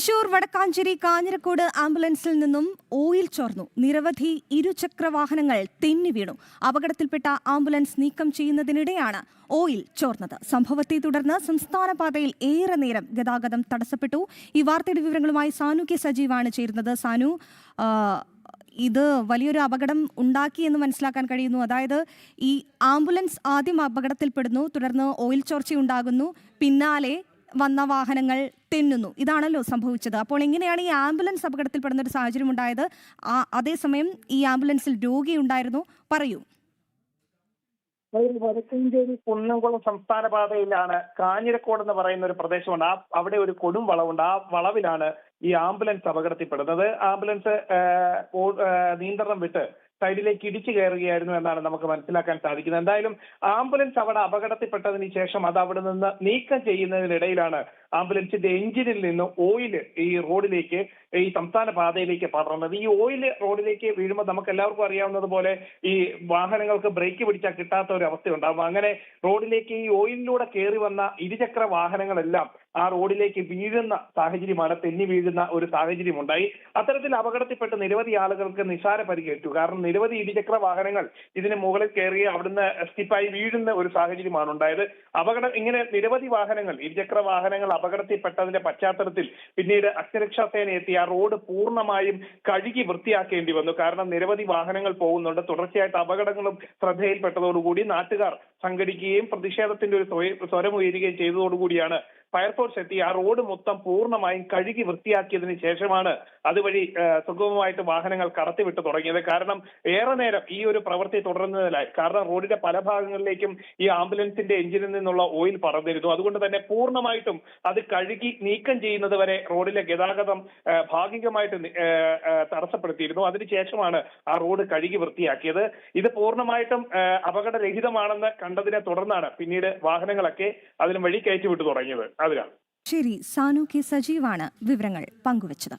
തൃശൂർ വടക്കാഞ്ചേരി കാഞ്ഞിരക്കോട് ആംബുലൻസിൽ നിന്നും ഓയിൽ ചോർന്നു. നിരവധി ഇരുചക്ര വാഹനങ്ങൾ തെന്നി വീണു. അപകടത്തിൽപ്പെട്ട ആംബുലൻസ് നീക്കം ചെയ്യുന്നതിനിടെയാണ് ഓയിൽ ചോർന്നത്. സംഭവത്തെ തുടർന്ന് സംസ്ഥാന പാതയിൽ ഏറെ നേരം ഗതാഗതം തടസ്സപ്പെട്ടു. ഈ വാർത്തയുടെ വിവരങ്ങളുമായി സാനു കെ സജീവാണ് ചേരുന്നത്. സാനു, ഇത് വലിയൊരു അപകടം ഉണ്ടാക്കി എന്ന് മനസ്സിലാക്കാൻ കഴിയുന്നു. അതായത് ഈ ആംബുലൻസ് ആദ്യം അപകടത്തിൽപ്പെടുന്നു, തുടർന്ന് ഓയിൽ ചോർച്ചയുണ്ടാകുന്നു, പിന്നാലെ വന്ന വാഹനങ്ങൾ തെന്നുന്നു. ഇതാണല്ലോ സംഭവിച്ചത്. അപ്പോൾ എങ്ങനെയാണ് ഈ ആംബുലൻസ് അപകടത്തിൽപ്പെടുന്ന ഒരു സാഹചര്യം ഉണ്ടായത്? അതേസമയം ഈ ആംബുലൻസിൽ രോഗി ഉണ്ടായിരുന്നു. പറയൂ. വടക്കഞ്ചേരി കുന്നംകുളം സംസ്ഥാന പാതയിലാണ് കാഞ്ഞിരക്കോട് എന്ന് പറയുന്ന ഒരു പ്രദേശമുണ്ട്. അവിടെ ഒരു കൊടും വളവുണ്ട്. ആ വളവിലാണ് ഈ ആംബുലൻസ് അപകടത്തിൽപ്പെടുന്നത്. ആംബുലൻസ് നിയന്ത്രണം വിട്ട് സൈഡിലേക്ക് ഇടിച്ചു കയറുകയായിരുന്നു എന്നാണ് നമുക്ക് മനസ്സിലാക്കാൻ സാധിക്കുന്നത്. എന്തായാലും ആംബുലൻസ് അവിടെ അപകടത്തിൽപ്പെട്ടതിന് ശേഷം അത് അവിടെ നിന്ന് നീക്കം ചെയ്യുന്നതിനിടയിലാണ് ആംബുലൻസിന്റെ എഞ്ചിനിൽ നിന്ന് ഓയിൽ ഈ റോഡിലേക്ക്, ഈ സംസ്ഥാന പാതയിലേക്ക് പടർന്നത്. ഈ ഓയിൽ റോഡിലേക്ക് വീഴുമ്പോൾ നമുക്ക് എല്ലാവർക്കും അറിയാവുന്നതുപോലെ ഈ വാഹനങ്ങൾക്ക് ബ്രേക്ക് പിടിച്ചാൽ കിട്ടാത്ത ഒരു അവസ്ഥയുണ്ടാകും. അങ്ങനെ റോഡിലേക്ക് ഈ ഓയിലിലൂടെ കയറി വന്ന ഇരുചക്ര വാഹനങ്ങളെല്ലാം ആ റോഡിലേക്ക് വീഴുന്ന സാഹചര്യമാണ്, തെന്നി വീഴുന്ന ഒരു സാഹചര്യം ഉണ്ടായി. അത്തരത്തിൽ അപകടത്തിൽപ്പെട്ട് നിരവധി ആളുകൾക്ക് നിസാര പരിക്കേറ്റു. കാരണം നിരവധി ഇരുചക്ര വാഹനങ്ങൾ ഇതിന് മുകളിൽ കയറി അവിടുന്ന് സ്റ്റിപ്പായി വീഴുന്ന ഒരു സാഹചര്യമാണ് ഉണ്ടായത്. ഇങ്ങനെ നിരവധി വാഹനങ്ങൾ, ഇരുചക്ര വാഹനങ്ങൾ അപകടത്തിൽപ്പെട്ടതിന്റെ പശ്ചാത്തലത്തിൽ പിന്നീട് അഗ്നിരക്ഷാ സേന എത്തി ആ റോഡ് പൂർണ്ണമായും കഴുകി വൃത്തിയാക്കേണ്ടി വന്നു. കാരണം നിരവധി വാഹനങ്ങൾ പോകുന്നുണ്ട്. തുടർച്ചയായിട്ട് അപകടങ്ങളും ശ്രദ്ധയിൽപ്പെട്ടതോടുകൂടി നാട്ടുകാർ സംഘടിക്കുകയും പ്രതിഷേധത്തിന്റെ ഒരു സ്വരമുയരുകയും ചെയ്തതോടുകൂടിയാണ് ഫയർഫോഴ്സ് എത്തി ആ റോഡ് മൊത്തം പൂർണ്ണമായും കഴുകി വൃത്തിയാക്കിയതിനു ശേഷമാണ് അതുവഴി സുഗമമായിട്ട് വാഹനങ്ങൾ കടത്തിവിട്ട് തുടങ്ങിയത്. കാരണം ഏറെ നേരം ഈ ഒരു പ്രവൃത്തി തുടരുന്നതിനായി, കാരണം റോഡിന്റെ പല ഭാഗങ്ങളിലേക്കും ഈ ആംബുലൻസിന്റെ എഞ്ചിനിൽ നിന്നുള്ള ഓയിൽ പറന്നിരുന്നു. അതുകൊണ്ട് തന്നെ പൂർണ്ണമായിട്ടും അത് കഴുകി നീക്കം ചെയ്യുന്നത് വരെ റോഡിലെ ഗതാഗതം ഭാഗികമായിട്ട് തടസ്സപ്പെടുത്തിയിരുന്നു. അതിനുശേഷമാണ് ആ റോഡ് കഴുകി വൃത്തിയാക്കിയത്. ഇത് പൂർണ്ണമായിട്ടും അപകടരഹിതമാണെന്ന് കണ്ടതിനെ തുടർന്നാണ് പിന്നീട് വാഹനങ്ങളൊക്കെ അതിന് വഴി കയറ്റിവിട്ടു തുടങ്ങിയത്. അതിലാണ്. ശരി, സാനു കെ സജീവാണ് വിവരങ്ങൾ പങ്കുവച്ചത്.